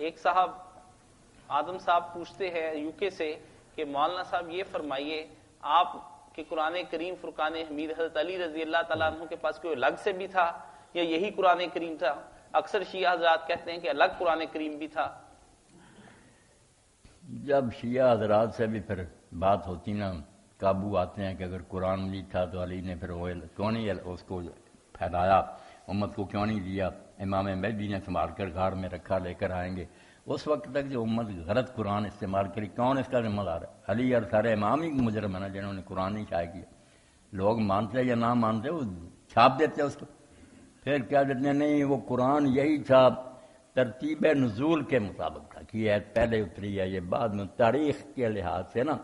ایک صاحب آدم صاحب پوچھتے ہیں یو کے سے کہ مولانا صاحب یہ فرمائیے آپ کہ قرآن کریم فرقان حمید حضرت علی رضی اللہ تعالیٰ عنہ کے پاس کوئی الگ سے بھی تھا یا یہی قرآن کریم تھا؟ اکثر شیعہ حضرات کہتے ہیں کہ الگ قرآن کریم بھی تھا۔ جب شیعہ حضرات سے بھی پھر بات ہوتی نا قابو آتے ہیں کہ اگر قرآن بھی تھا تو علی نے پھر وہ کیوں نہیں اس کو پھیلایا، امت کو کیوں نہیں دیا، امام مہدی نے سنبھال کر گھاڑ میں رکھا، لے کر آئیں گے۔ اس وقت تک جو امت غلط قرآن استعمال کری، کون اس کا ذمہ دار ہے؟ علی اور سارے امام ہی مجرم ہیں نا جنہوں نے قرآن نہیں شائع کیا۔ لوگ مانتے یا نہ مانتے وہ چھاپ دیتے اس کو، پھر کیا دیتے ہیں نہیں وہ قرآن یہی تھا، ترتیب نزول کے مطابق تھا کہ یہ پہلے اتری ہے، یہ بعد میں، تاریخ کے لحاظ سے نا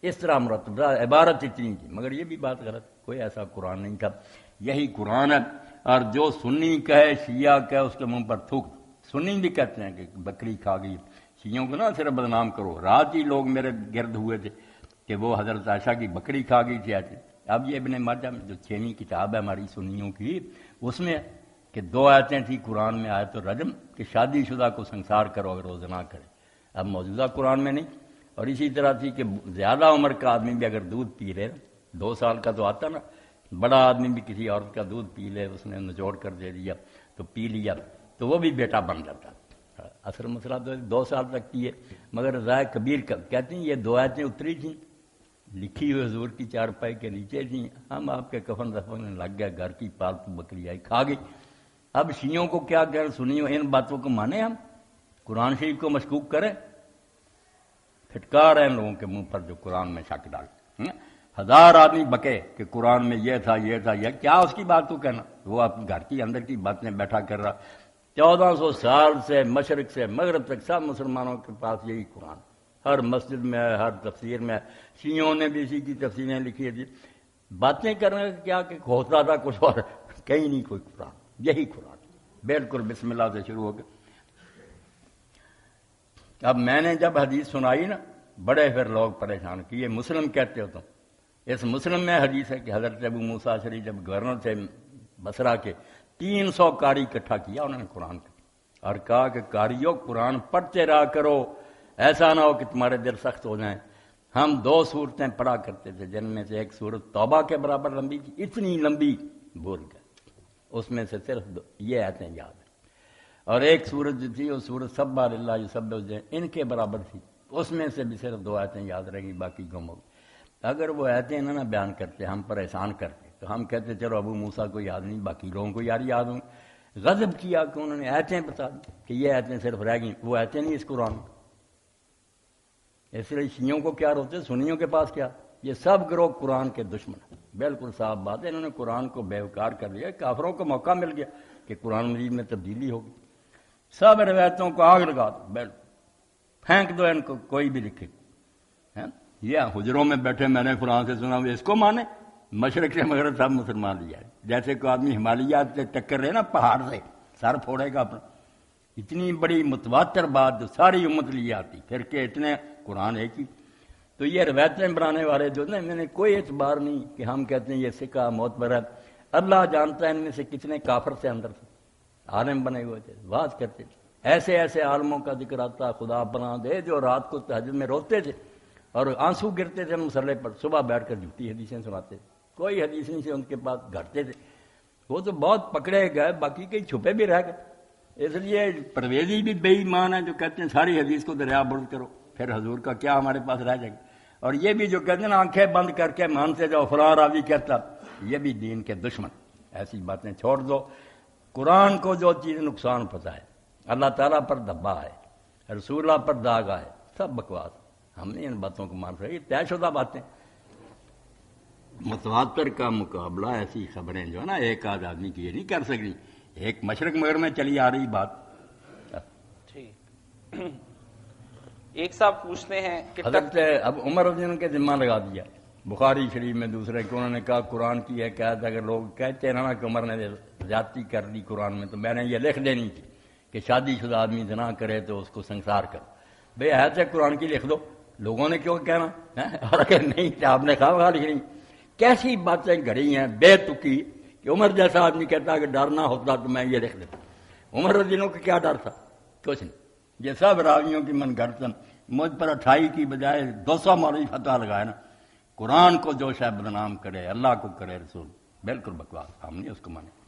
اس طرح مرتبہ عبارت اتنی تھی، مگر یہ بھی بات غلط، کوئی ایسا قرآن نہیں تھا، یہی قرآن ہے۔ اور جو سنی کہے شیعہ کہے اس کے منہ پر تھوک، سنی بھی کہتے ہیں کہ بکری کھا گئی، شیعوں کو نہ صرف بدنام کرو۔ رات ہی لوگ میرے گرد ہوئے تھے کہ وہ حضرت عائشہ کی بکری کھا گئی تھی ایسے۔ اب یہ ابن ماجہ جو 6ویں کتاب ہے ہماری سنیوں کی، اس میں کہ 2 آیتیں تھی قرآن میں، آیت الرجم کہ شادی شدہ کو سنسار کرو اگر وہ زنا کرے، اب موجودہ قرآن میں نہیں۔ اور اسی طرح تھی کہ زیادہ عمر کا آدمی بھی اگر دودھ پی لے، 2 سال کا تو آتا نا، بڑا آدمی بھی کسی عورت کا دودھ پی لے، اس نے نچوڑ کر دے دیا تو پی لیا تو وہ بھی بیٹا بن جاتا۔ اصل مسئلہ تو 2 سال تک کی ہے، مگر رضائے کبیر کا کہتے ہیں یہ 2 آیتیں اتری تھیں، لکھی ہوئی حضور کی چارپائی کے نیچے تھیں، ہم آپ کے کفن دفن میں لگ گئے، گھر کی پالتو بکری آئی کھا گئی۔ اب شیعوں کو کیا کہیں، سنیوں ان باتوں کو مانیں، ہم قرآن شریف کو مشکوک کریں؟ پھٹکار ہے ان لوگوں کے منہ پر جو قرآن میں شک ڈال۔ 1000 آدمی بکے کہ قرآن میں یہ تھا یہ تھا، یہ کیا اس کی بات کو کہنا، وہ اپنے گھر کی اندر کی باتیں بیٹھا کر رہا۔ 1400 سال سے مشرق سے مغرب تک سب مسلمانوں کے پاس یہی قرآن، ہر مسجد میں ہے، ہر تفسیر میں ہے، شیعوں نے بھی اسی کی تفسیریں لکھی تھی۔ باتیں کرنے کا کیا کہ ہوتا تھا کچھ اور، کہیں نہیں کوئی قرآن، یہی قرآن بالکل بسم اللہ سے شروع ہو گیا۔ اب میں نے جب حدیث سنائی نا، بڑے پھر لوگ پریشان کہ یہ مسلم کہتے ہو تم، اس مسلم میں حدیث ہے کہ حضرت ابو موسیٰ اشعری جب گورنر تھے بصرہ کے، 300 قاری اکٹھا کیا انہوں نے قرآن کا، اور کہا کہ قاریوں قرآن پڑھتے رہا کرو، ایسا نہ ہو کہ تمہارے دل سخت ہو جائیں۔ ہم 2 سورتیں پڑھا کرتے تھے جن میں سے ایک سورت توبہ کے برابر لمبی تھی، اتنی لمبی بھول گئے، اس میں سے صرف یہ آیتیں یاد ہیں، اور ایک سورت جو تھی وہ سورت سبح للہ یسبح ان کے برابر تھی، اس میں سے بھی صرف 2 آیتیں یاد رہیں گی، باقی گم ہو گئی۔ اگر وہ آیتیں نہ بیان کرتے، ہم پر احسان کرتے، تو ہم کہتے چلو ابو موسیٰ کو یاد نہیں، باقی لوگوں کو یاد ہوں۔ غضب کیا کہ انہوں نے آیتیں بتا دی کہ یہ آیتیں صرف رہ گئیں، وہ آیتیں نہیں اس قرآن میں۔ اس لیے شیعوں کو کیا روتے، سنیوں کے پاس کیا، یہ سب گروہ قرآن کے دشمن ہیں، بالکل صاف بات ہے۔ انہوں نے قرآن کو بیوقار کر دیا، کافروں کو موقع مل گیا کہ قرآن مجید میں تبدیلی ہوگی، سب روایتوں کو آگ لگا دو، بالکل پھینک دو ان کو، کوئی بھی لکھے۔ یہ حجروں میں بیٹھے میں نے قرآن سے سنا، اس کو مانے، مشرق سے مغرب سب مسلمان لیا ہے، جیسے کوئی آدمی ہمالیات سے ٹکر رہے نا پہاڑ سے، سر پھوڑے گا اپنا۔ اتنی بڑی متواتر بات جو ساری امت لیے آتی، پھر کہ اتنے قرآن ایک ہی۔ تو یہ روایتیں بنانے والے جو نا، میں نے کوئی اعتبار نہیں کہ ہم کہتے ہیں یہ سکہ معتبر ہے، اللہ جانتا ہے ان میں سے کتنے کافر سے اندر سے عالم بنے ہوئے تھے، واز کرتے تھے، ایسے ایسے عالموں کا ذکر آتا، خدا پناہ دے جو رات کو تہجد میں روتے تھے اور آنسو گرتے تھے مسلح پر، صبح بیٹھ کر جھوٹی حدیثیں سناتے تھے، کوئی حدیث نہیں سے ان کے پاس گھٹتے تھے، وہ تو بہت پکڑے گئے، باقی کئی چھپے بھی رہ گئے۔ اس لیے پرویزی بھی بے ایمان ہے جو کہتے ہیں ساری حدیث کو دریا برد کرو، پھر حضور کا کیا ہمارے پاس رہ جائے گا۔ اور یہ بھی جو کہتے ہیں نا آنکھیں بند کر کے مانتے جاؤ فلاں راوی کہتا، یہ بھی دین کے دشمن، ایسی باتیں چھوڑ دو۔ قرآن کو جو چیز نقصان پہنچا ہے، اللہ تعالیٰ پر دبا ہے، رسول اللہ پر داغ ہے، سب بکواس، ہم نے ان باتوں کو مان رہے، یہ طے شدہ باتیں۔ متواتر کا مقابلہ ایسی خبریں جو ہے نا ایک آدھ آدمی کی یہ نہیں کر سکتی، ایک مشرق مغرب میں چلی آ رہی بات۔ ایک صاحب پوچھتے ہیں کہ حضرت اب عمر رضی اللہ عنہ کے ذمہ لگا دیا بخاری شریف میں دوسرے کہ انہوں نے کہا قرآن کی ہے قید، اگر لوگ کہتے ہیں نا کہ عمر نے زیادتی کر دی قرآن میں، تو میں نے یہ لکھ دینی تھی کہ شادی شدہ آدمی زنا کرے تو اس کو سنسار کرو۔ بھئی آیت قرآن کی لکھ دو، لوگوں نے کیوں کہنا، اور اگر نہیں تو آپ نے خواہ لکھ نہیں۔ کیسی باتیں گھڑی ہیں بے تکی کہ عمر جیسا آدمی کہتا کہ ڈر نہ ہوتا تو میں یہ لکھ دیتا۔ عمر رضی اللہ عنہ کا کیا ڈر تھا، کچھ نہیں، یہ سب راویوں کی من گھڑتن، مجھ پر 28 کی بجائے 200 مولوی فتوا لگائے نا، قرآن کو جو شاید بدنام کرے، اللہ کو کرے، رسول، بالکل بکواس، ہم نہیں اس کو مانے۔